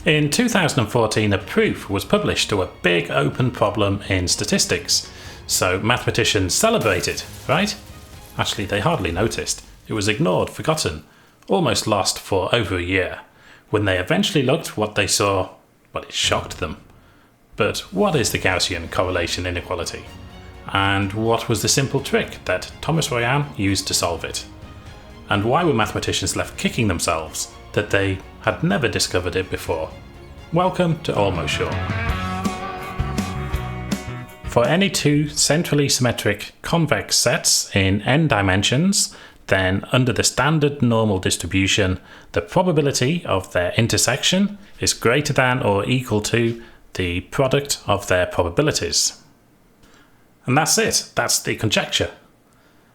In 2014, a proof was published to a big open problem in statistics. So mathematicians celebrated, right? Actually, they hardly noticed. It was ignored, forgotten, almost lost for over a year. When they eventually looked, what they saw, well, it shocked them. But what is the Gaussian correlation inequality? And what was the simple trick that Thomas Royen used to solve it? And why were mathematicians left kicking themselves that they had never discovered it before? Welcome to Almost Sure. For any two centrally symmetric convex sets in n dimensions, then under the standard normal distribution, the probability of their intersection is greater than or equal to the product of their probabilities. And that's it. That's the conjecture.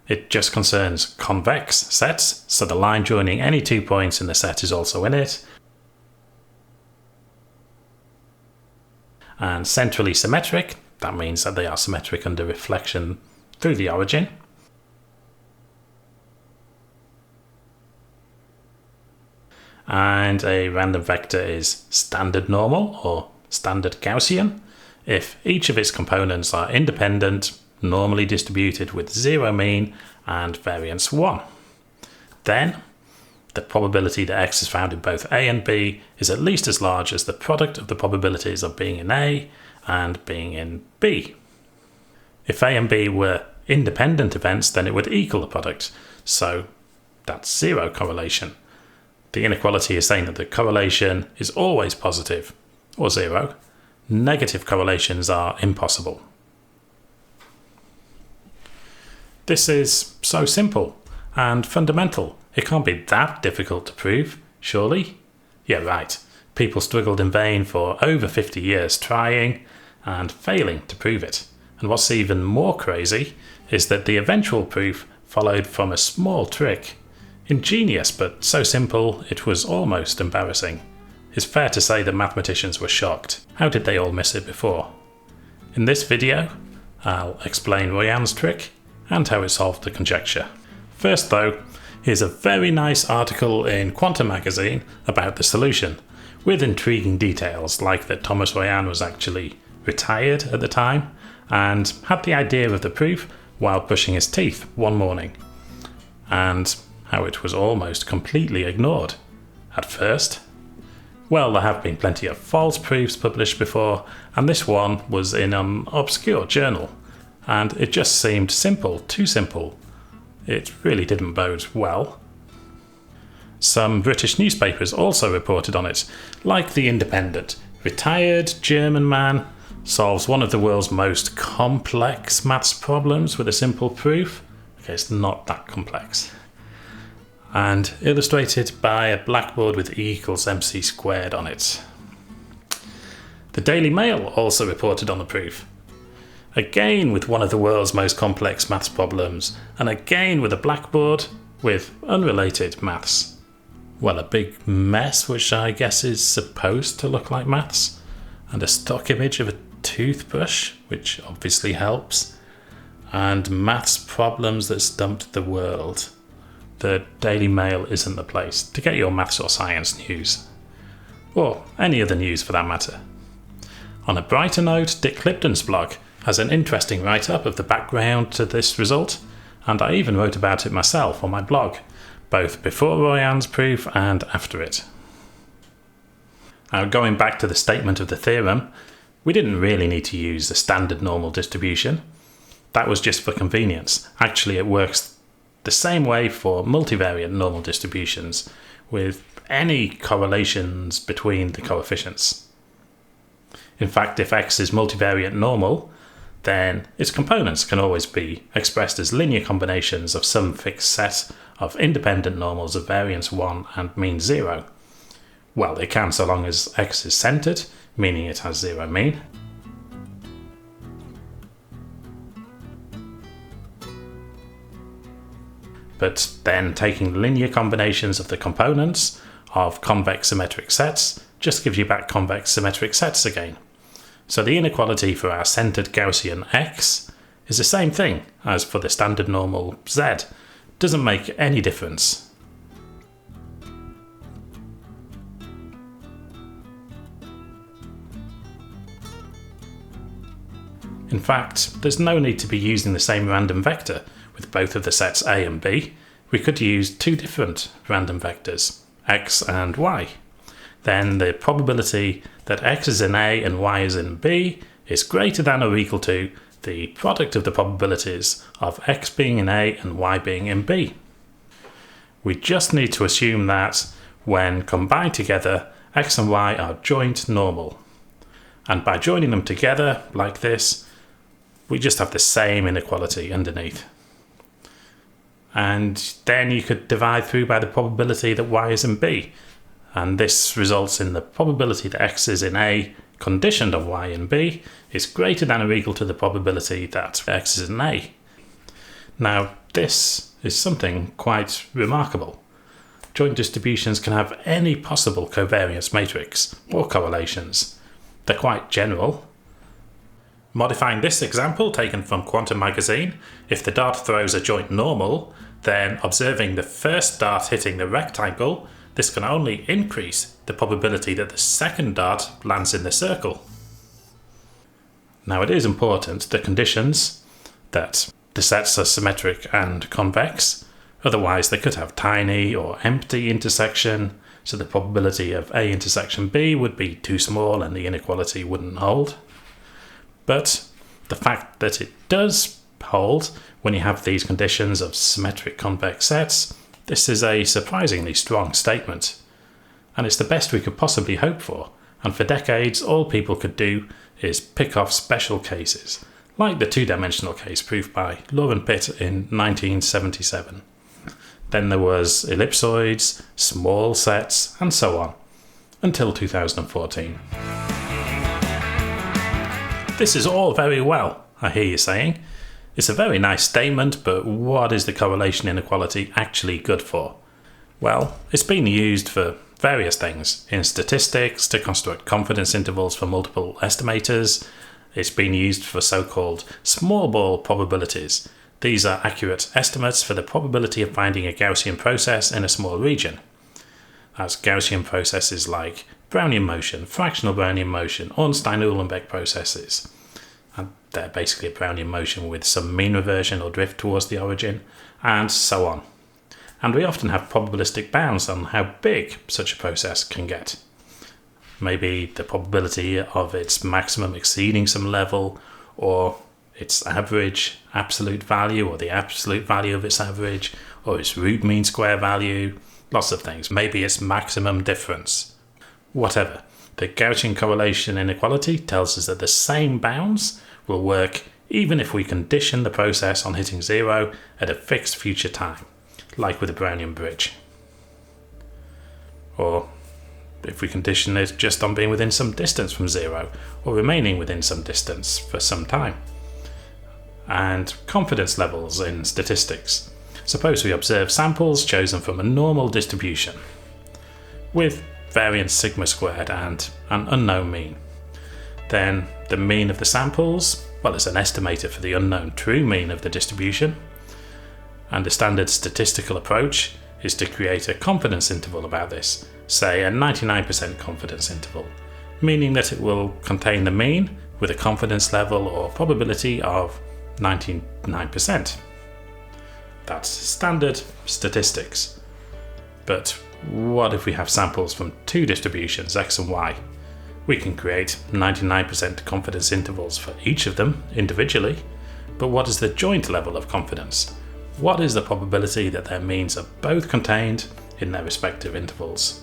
It just concerns convex sets, so the line joining any 2 points in the set is also in it. And centrally symmetric, that means that they are symmetric under reflection through the origin. And a random vector is standard normal or standard Gaussian if each of its components are independent, normally distributed with zero mean and variance 1. Then the probability that x is found in both A and B is at least as large as the product of the probabilities of being in A and being in B. If A and B were independent events, then it would equal the product, so that's zero correlation. The inequality is saying that the correlation is always positive, or zero. Negative correlations are impossible. This is so simple and fundamental. It can't be that difficult to prove, surely? Yeah, right. People struggled in vain for over 50 years trying and failing to prove it. And what's even more crazy is that the eventual proof followed from a small trick. Ingenious, but so simple it was almost embarrassing. It's fair to say that mathematicians were shocked. How did they all miss it before? In this video, I'll explain Royen's trick and how it solved the conjecture. First though, here's a very nice article in Quantum magazine about the solution, with intriguing details like that Thomas Royen was actually retired at the time and had the idea of the proof while brushing his teeth one morning, and how it was almost completely ignored at first. Well, there have been plenty of false proofs published before, and this one was in an obscure journal, and it just seemed simple, too simple. It really didn't bode well. Some British newspapers also reported on it, like The Independent. Retired German man solves one of the world's most complex maths problems with a simple proof. Okay, it's not that complex. And illustrated by a blackboard with E equals MC squared on it. The Daily Mail also reported on the proof. Again with one of the world's most complex maths problems, and again with a blackboard with unrelated maths. Well, a big mess, which I guess is supposed to look like maths, and a stock image of a toothbrush, which obviously helps, and maths problems that stumped the world. The Daily Mail isn't the place to get your maths or science news, or any other news for that matter. On a brighter note, Dick Clipton's blog has an interesting write-up of the background to this result, and I even wrote about it myself on my blog, both before Royen's proof and after it. Now, going back to the statement of the theorem, we didn't really need to use the standard normal distribution. That was just for convenience. Actually, it works the same way for multivariate normal distributions, with any correlations between the coefficients. In fact, if x is multivariate normal, then its components can always be expressed as linear combinations of some fixed set of independent normals of variance 1 and mean 0. Well, it can so long as x is centered, meaning it has zero mean. But then taking linear combinations of the components of convex symmetric sets just gives you back convex symmetric sets again. So the inequality for our centered Gaussian x is the same thing as for the standard normal z. Doesn't make any difference. In fact, there's no need to be using the same random vector with both of the sets A and B. We could use two different random vectors, x and y. Then the probability that x is in A and y is in B is greater than or equal to the product of the probabilities of x being in A and y being in B. We just need to assume that when combined together, x and y are joint normal. And by joining them together like this, we just have the same inequality underneath. And then you could divide through by the probability that y is in B. And this results in the probability that x is in A conditioned on y in B is greater than or equal to the probability that x is in A. Now, this is something quite remarkable. Joint distributions can have any possible covariance matrix or correlations. They're quite general. Modifying this example taken from Quantum magazine, if the dart throws a joint normal, then observing the first dart hitting the rectangle, this can only increase the probability that the second dart lands in the circle. Now, it is important the conditions that the sets are symmetric and convex, otherwise they could have tiny or empty intersection, so the probability of A intersection B would be too small and the inequality wouldn't hold. But the fact that it does hold when you have these conditions of symmetric convex sets, this is a surprisingly strong statement. And it's the best we could possibly hope for, and for decades all people could do is pick off special cases, like the two-dimensional case proved by Lauren Pitt in 1977. Then there was ellipsoids, small sets, and so on, until 2014. This is all very well, I hear you saying. It's a very nice statement, but what is the correlation inequality actually good for? Well, it's been used for various things. In statistics, to construct confidence intervals for multiple estimators. It's been used for so-called small ball probabilities. These are accurate estimates for the probability of finding a Gaussian process in a small region. That's Gaussian processes like Brownian motion, fractional Brownian motion, Ornstein-Uhlenbeck processes. And they're basically a Brownian motion with some mean reversion or drift towards the origin, and so on. And we often have probabilistic bounds on how big such a process can get. Maybe the probability of its maximum exceeding some level, or its average absolute value, or the absolute value of its average, or its root mean square value, lots of things. Maybe its maximum difference. Whatever. The Gaussian correlation inequality tells us that the same bounds will work even if we condition the process on hitting zero at a fixed future time, like with a Brownian bridge. Or if we condition it just on being within some distance from zero, or remaining within some distance for some time. And confidence levels in statistics. Suppose we observe samples chosen from a normal distribution, with variance sigma squared and an unknown mean. Then the mean of the samples, well, it's an estimator for the unknown true mean of the distribution. And the standard statistical approach is to create a confidence interval about this, say a 99% confidence interval, meaning that it will contain the mean with a confidence level or probability of 99%. That's standard statistics. But what if we have samples from two distributions, x and y? We can create 99% confidence intervals for each of them individually, but what is the joint level of confidence? What is the probability that their means are both contained in their respective intervals?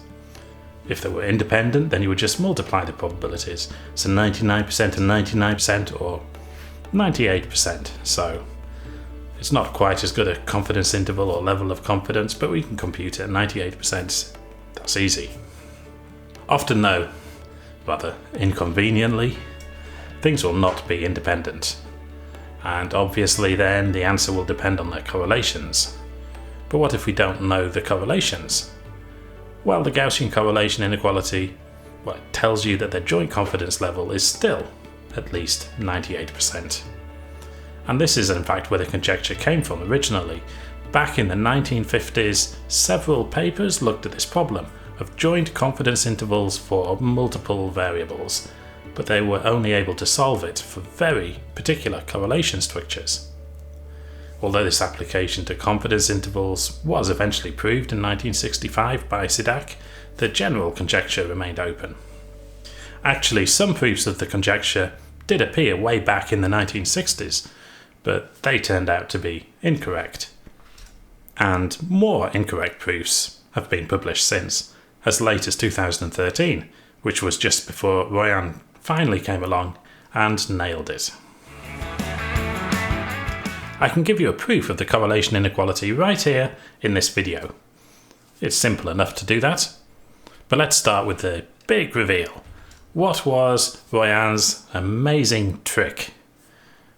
If they were independent, then you would just multiply the probabilities. So 99% and 99% or 98%. So it's not quite as good a confidence interval or level of confidence, but we can compute it at 98%. That's easy. Often though, rather inconveniently, things will not be independent. And obviously then the answer will depend on their correlations. But what if we don't know the correlations? Well, the Gaussian correlation inequality, well, it tells you that their joint confidence level is still at least 98%. And this is in fact where the conjecture came from originally. Back in the 1950s, several papers looked at this problem of joint confidence intervals for multiple variables. but they were only able to solve it for very particular correlation structures. Although this application to confidence intervals was eventually proved in 1965 by Sidak, the general conjecture remained open. Actually, some proofs of the conjecture did appear way back in the 1960s, but they turned out to be incorrect. And more incorrect proofs have been published since, as late as 2013, which was just before Royen finally came along and nailed it. I can give you a proof of the correlation inequality right here in this video. It's simple enough to do that. But let's start with the big reveal. What was Royen's amazing trick?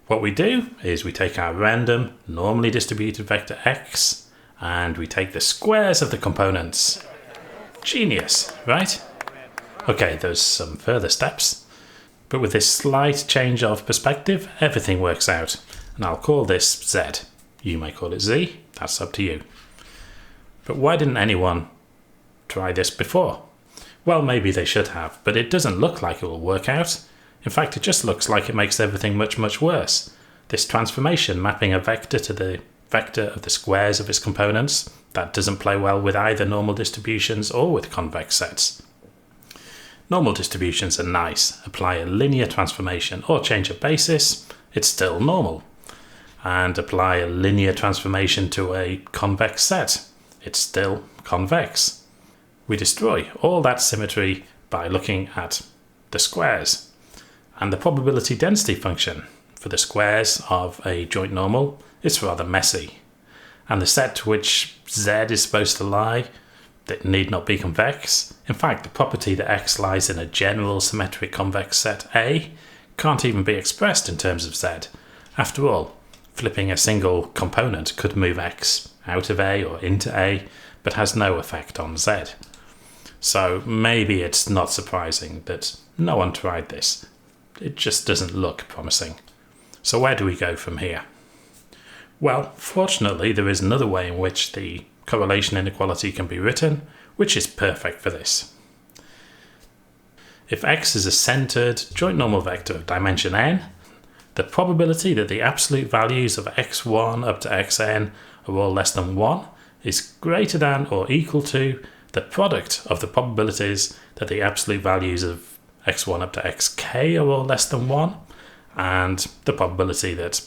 What we do is we take our random, normally distributed vector x, and we take the squares of the components. Genius, right? Okay, there's some further steps. But with this slight change of perspective, everything works out. And I'll call this z. You may call it z, that's up to you. But why didn't anyone try this before? Well, maybe they should have, but it doesn't look like it will work out. In fact, it just looks like it makes everything much, much worse. This transformation mapping a vector to the vector of the squares of its components, that doesn't play well with either normal distributions or with convex sets. Normal distributions are nice. Apply a linear transformation or change of basis, it's still normal. And apply a linear transformation to a convex set, it's still convex. We destroy all that symmetry by looking at the squares. And the probability density function for the squares of a joint normal is rather messy. And the set to which z is supposed to lie, that need not be convex. In fact, the property that x lies in a general symmetric convex set A can't even be expressed in terms of z. After all, flipping a single component could move x out of A or into A, but has no effect on z. So maybe it's not surprising that no one tried this. It just doesn't look promising. So where do we go from here? Well, fortunately, there is another way in which the correlation inequality can be written, which is perfect for this. If x is a centered joint normal vector of dimension n, the probability that the absolute values of x1 up to xn are all less than 1 is greater than or equal to the product of the probabilities that the absolute values of x1 up to xk are all less than 1, and the probability that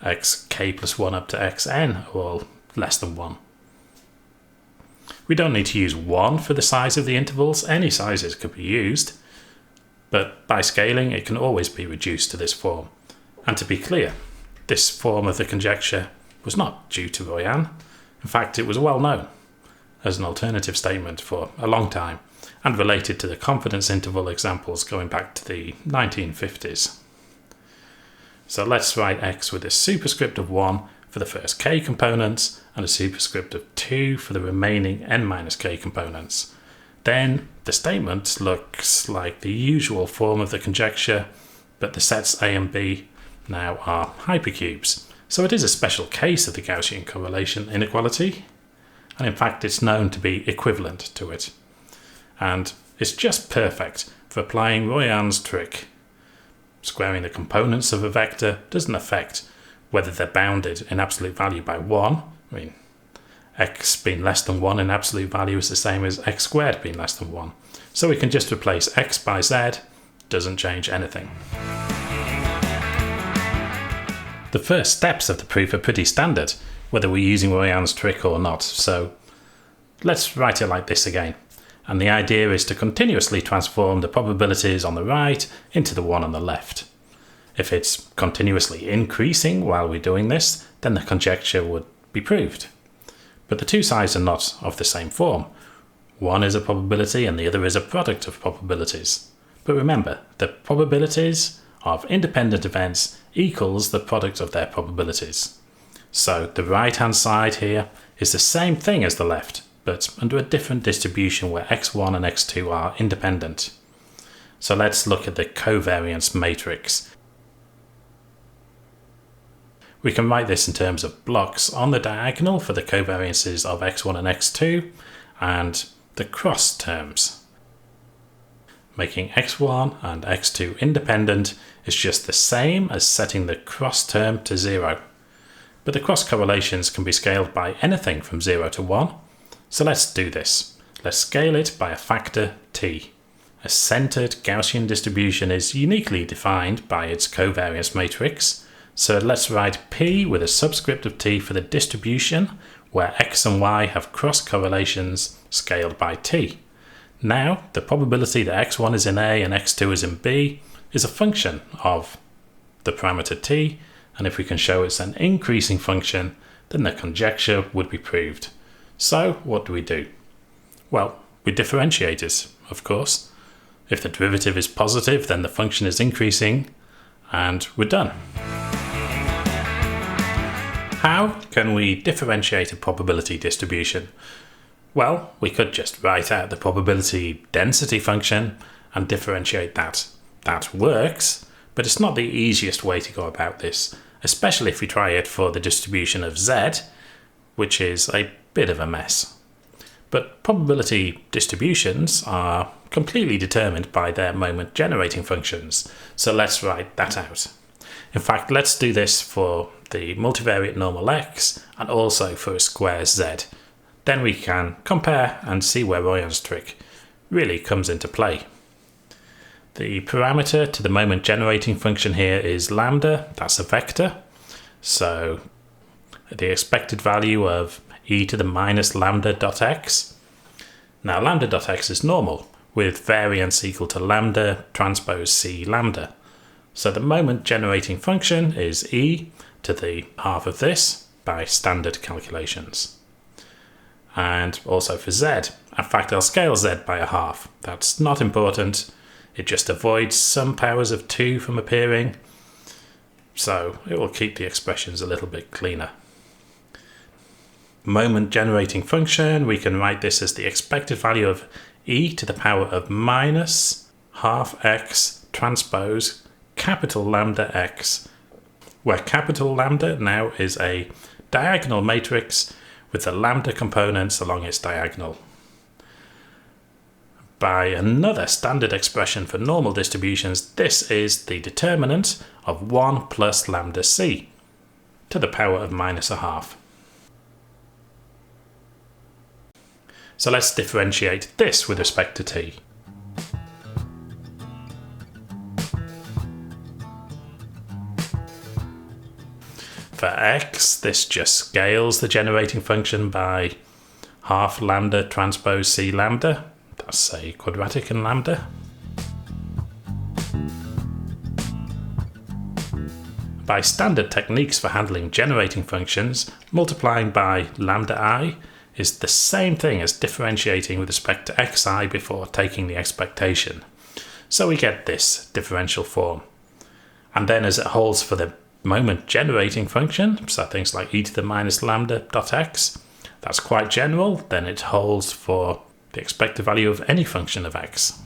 xk plus 1 up to xn are all less than 1. We don't need to use 1 for the size of the intervals, any sizes could be used, but by scaling it can always be reduced to this form. And to be clear, this form of the conjecture was not due to Royen. In fact, it was well known as an alternative statement for a long time and related to the confidence interval examples going back to the 1950s. So let's write x with a superscript of 1 for the first k components and a superscript of 2 for the remaining n minus k components. Then the statement looks like the usual form of the conjecture, but the sets A and B now are hypercubes. So it is a special case of the Gaussian correlation inequality, and in fact it's known to be equivalent to it. And it's just perfect for applying Royen's trick. Squaring the components of a vector doesn't affect whether they're bounded in absolute value by 1. I mean, x being less than 1 in absolute value is the same as x squared being less than 1. So we can just replace x by z, doesn't change anything. The first steps of the proof are pretty standard, whether we're using Royen's trick or not, so let's write it like this again. And the idea is to continuously transform the probabilities on the right into the one on the left. If it's continuously increasing while we're doing this, then the conjecture would be proved. But the two sides are not of the same form. One is a probability and the other is a product of probabilities. But remember, the probabilities of independent events equals the product of their probabilities. So the right-hand side here is the same thing as the left, but under a different distribution where x1 and x2 are independent. So let's look at the covariance matrix. We can write this in terms of blocks on the diagonal for the covariances of x1 and x2, and the cross terms. making x1 and x2 independent is just the same as setting the cross term to 0. But the cross correlations can be scaled by anything from 0 to 1. So let's do this. Let's scale it by a factor t. A centered Gaussian distribution is uniquely defined by its covariance matrix. So let's write p with a subscript of t for the distribution where x and y have cross correlations scaled by t. Now, the probability that x1 is in A and x2 is in B is a function of the parameter t, and if we can show it's an increasing function, then the conjecture would be proved. So, what do? Well, we differentiate it, of course. If the derivative is positive, then the function is increasing, and we're done. How can we differentiate a probability distribution? Well, we could just write out the probability density function and differentiate that. That works, but it's not the easiest way to go about this, especially if we try it for the distribution of z, which is a bit of a mess. But probability distributions are completely determined by their moment generating functions, so let's write that out. In fact, let's do this for the multivariate normal x and also for a square z. Then we can compare and see where Royen's trick really comes into play. The parameter to the moment generating function here is lambda, that's a vector. So the expected value of e to the minus lambda dot x. Now lambda dot x is normal with variance equal to lambda transpose c lambda. So the moment generating function is e to the half of this by standard calculations. And also for z. In fact, I'll scale z by a half. That's not important. It just avoids some powers of 2 from appearing. So it will keep the expressions a little bit cleaner. Moment generating function, we can write this as the expected value of e to the power of minus half x transpose capital lambda x, where capital lambda now is a diagonal matrix with the lambda components along its diagonal. By another standard expression for normal distributions, this is the determinant of 1 plus lambda c to the power of minus a half. So let's differentiate this with respect to t. For x, this just scales the generating function by half lambda transpose c lambda. That's a quadratic in lambda. By standard techniques for handling generating functions, multiplying by lambda I is the same thing as differentiating with respect to xi before taking the expectation. So we get this differential form. And then as it holds for the moment generating function, so things like e to the minus lambda dot x, that's quite general, then it holds for the expected value of any function of x.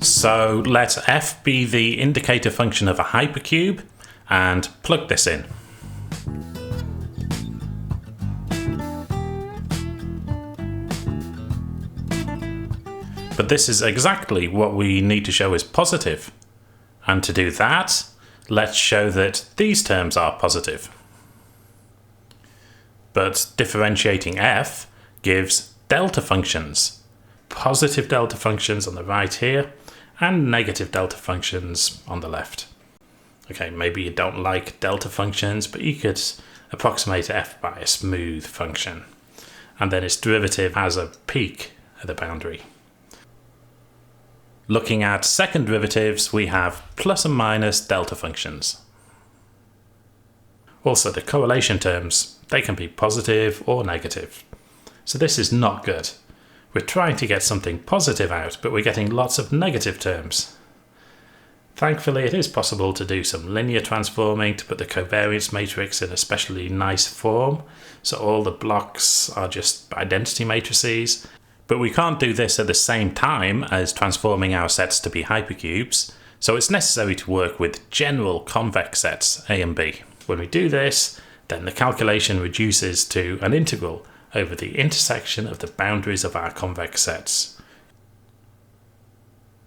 So let f be the indicator function of a hypercube and plug this in. But this is exactly what we need to show is positive. And to do that, let's show that these terms are positive. But differentiating f gives delta functions. Positive delta functions on the right here, and negative delta functions on the left. Okay, maybe you don't like delta functions, but you could approximate f by a smooth function. And then its derivative has a peak at the boundary. Looking at second derivatives, we have plus and minus delta functions. Also, the correlation terms, they can be positive or negative. So this is not good. We're trying to get something positive out, but we're getting lots of negative terms. Thankfully, it is possible to do some linear transforming to put the covariance matrix in a especially nice form, so all the blocks are just identity matrices. But we can't do this at the same time as transforming our sets to be hypercubes, so it's necessary to work with general convex sets A and B. When we do this, then the calculation reduces to an integral over the intersection of the boundaries of our convex sets.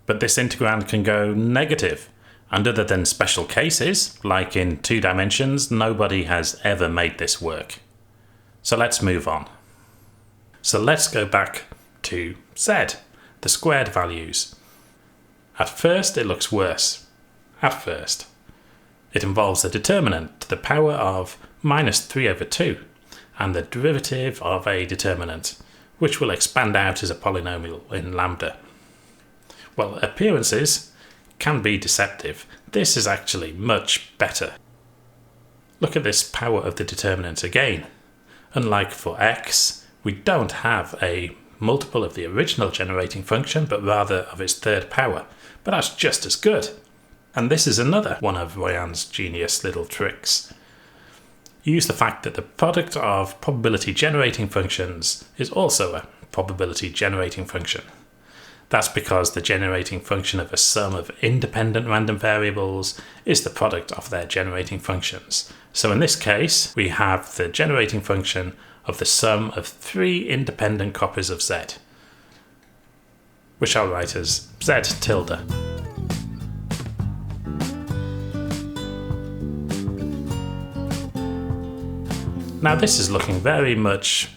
But this integrand can go negative, and other than special cases, like in 2 dimensions, nobody has ever made this work. So let's move on. So let's go back to z, the squared values. At first it looks worse. At first. It involves a determinant to the power of -3/2 and the derivative of a determinant, which will expand out as a polynomial in lambda. Well, appearances can be deceptive. This is actually much better. Look at this power of the determinant again. Unlike for x, we don't have a multiple of the original generating function, but rather of its third power. But that's just as good. And this is another one of Royen's genius little tricks. Use the fact that the product of probability generating functions is also a probability generating function. That's because the generating function of a sum of independent random variables is the product of their generating functions. So in this case, we have the generating function of the sum of 3 independent copies of z, which I'll write as z tilde. Now this is looking very much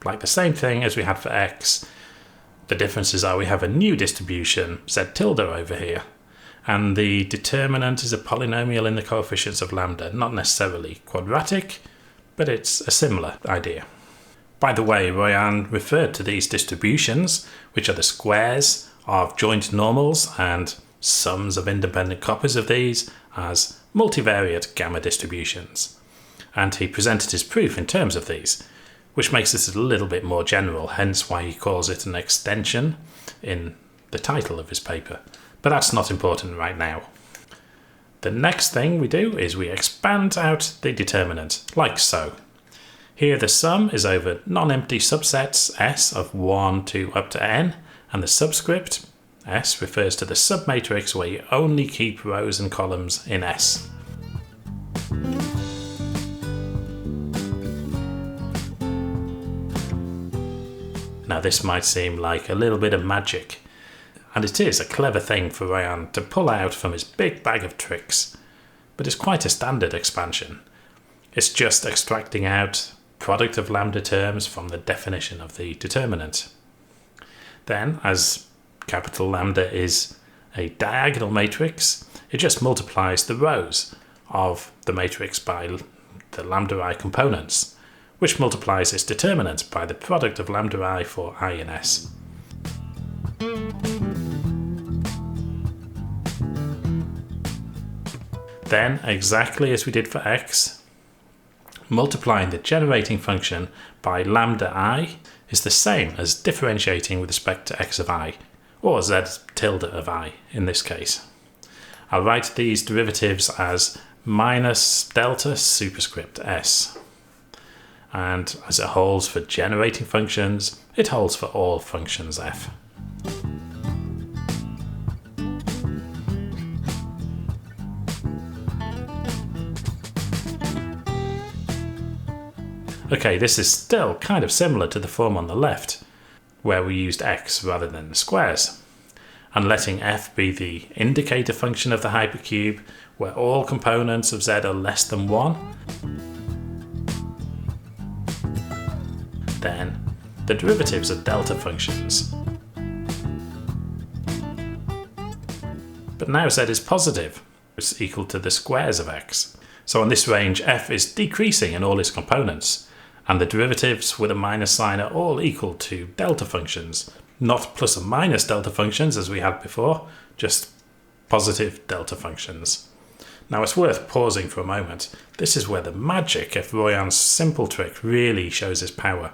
like the same thing as we had for x. The differences are we have a new distribution, z tilde over here, and the determinant is a polynomial in the coefficients of lambda, not necessarily quadratic, but it's a similar idea. By the way, Royen referred to these distributions, which are the squares of joint normals and sums of independent copies of these, as multivariate gamma distributions. And he presented his proof in terms of these, which makes this a little bit more general, hence why he calls it an extension in the title of his paper. But that's not important right now. The next thing we do is we expand out the determinant, like so. Here the sum is over non-empty subsets S of 1 to up to n, and the subscript S refers to the submatrix where you only keep rows and columns in S. Now this might seem like a little bit of magic, and it is a clever thing for Royen to pull out from his big bag of tricks, but it's quite a standard expansion. It's just extracting out product of lambda terms from the definition of the determinant. Then, as capital lambda is a diagonal matrix, it just multiplies the rows of the matrix by the lambda I components, which multiplies its determinant by the product of lambda I for I in S. Then, exactly as we did for x, multiplying the generating function by lambda I is the same as differentiating with respect to x of I, or z tilde of I in this case. I'll write these derivatives as minus delta superscript s. And as it holds for generating functions, it holds for all functions f. Okay, this is still kind of similar to the form on the left, where we used x rather than the squares, and letting f be the indicator function of the hypercube, where all components of z are less than 1. Then the derivatives of delta functions. But now z is positive, it's equal to the squares of x. So on this range f is decreasing in all its components, and the derivatives with a minus sign are all equal to delta functions, not plus or minus delta functions as we had before, just positive delta functions. Now it's worth pausing for a moment. This is where the magic of Royen's simple trick really shows its power.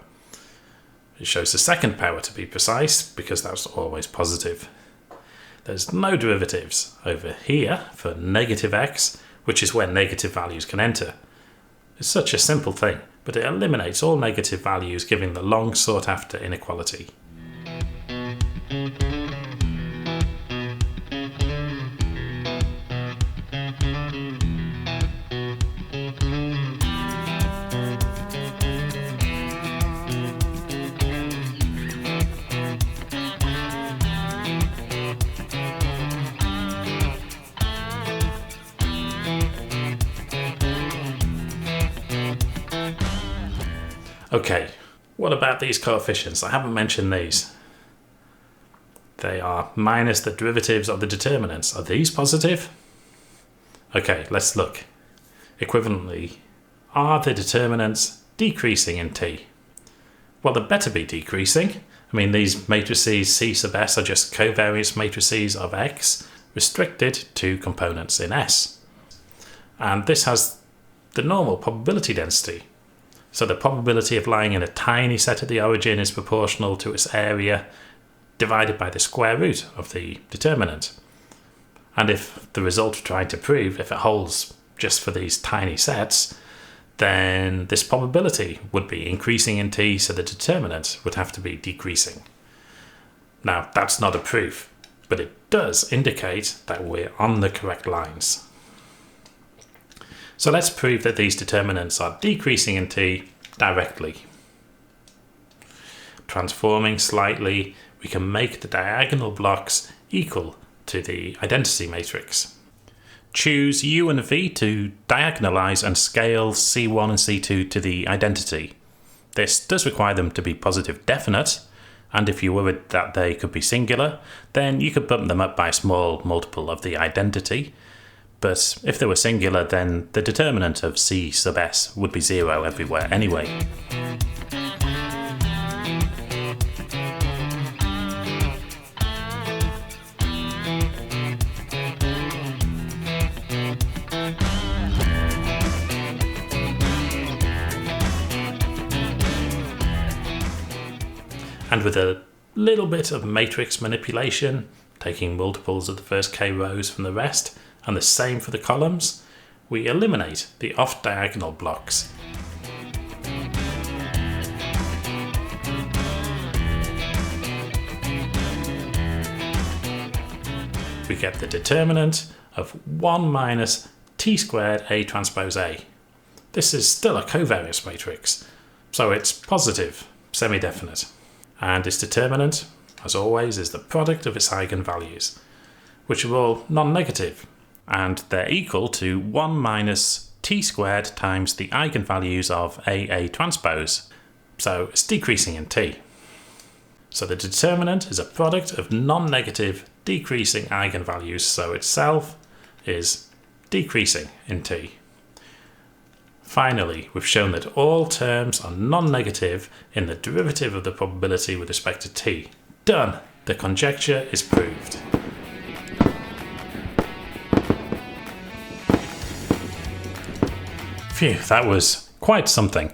It shows the second power to be precise, because that's always positive. There's no derivatives over here for negative x, which is where negative values can enter. It's such a simple thing, but it eliminates all negative values, giving the long sought after inequality. Okay, what about these coefficients? I haven't mentioned these. They are minus the derivatives of the determinants. Are these positive? Okay, let's look. Equivalently, are the determinants decreasing in T? Well, they better be decreasing. I mean, these matrices C sub S are just covariance matrices of X restricted to components in S. And this has the normal probability density. So the probability of lying in a tiny set at the origin is proportional to its area divided by the square root of the determinant. And if the result we're trying to prove, if it holds just for these tiny sets, then this probability would be increasing in T, so the determinant would have to be decreasing. Now, that's not a proof, but it does indicate that we're on the correct lines. So let's prove that these determinants are decreasing in T directly. Transforming slightly, we can make the diagonal blocks equal to the identity matrix. Choose U and V to diagonalize and scale C1 and C2 to the identity. This does require them to be positive definite, and if you're worried that they could be singular, then you could bump them up by a small multiple of the identity. But if they were singular, then the determinant of C sub S would be 0 everywhere anyway. And with a little bit of matrix manipulation, taking multiples of the first k rows from the rest, and the same for the columns, we eliminate the off-diagonal blocks. We get the determinant of 1 minus t squared A transpose A. This is still a covariance matrix, so it's positive, semi-definite. And its determinant, as always, is the product of its eigenvalues, which are all non-negative, and they're equal to 1 minus t squared times the eigenvalues of A transpose, so it's decreasing in T. So the determinant is a product of non-negative decreasing eigenvalues, so itself is decreasing in T. Finally, we've shown that all terms are non-negative in the derivative of the probability with respect to T. Done! The conjecture is proved. Phew, that was quite something.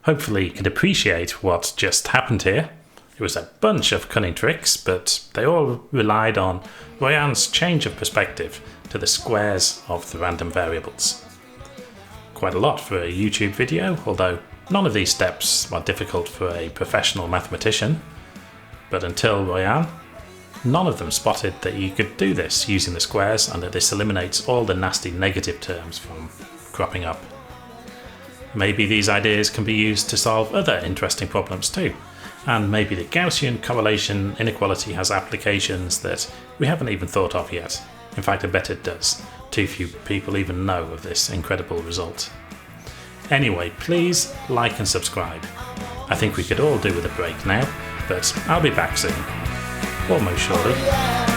Hopefully you could appreciate what just happened here. It was a bunch of cunning tricks, but they all relied on Royen's change of perspective to the squares of the random variables. Quite a lot for a YouTube video, although none of these steps are difficult for a professional mathematician. But until Royen, none of them spotted that you could do this using the squares and that this eliminates all the nasty negative terms from cropping up. Maybe these ideas can be used to solve other interesting problems too, and maybe the Gaussian correlation inequality has applications that we haven't even thought of yet. In fact, I bet it does. Too few people even know of this incredible result. Anyway, please like and subscribe. I think we could all do with a break now, but I'll be back soon. Almost surely.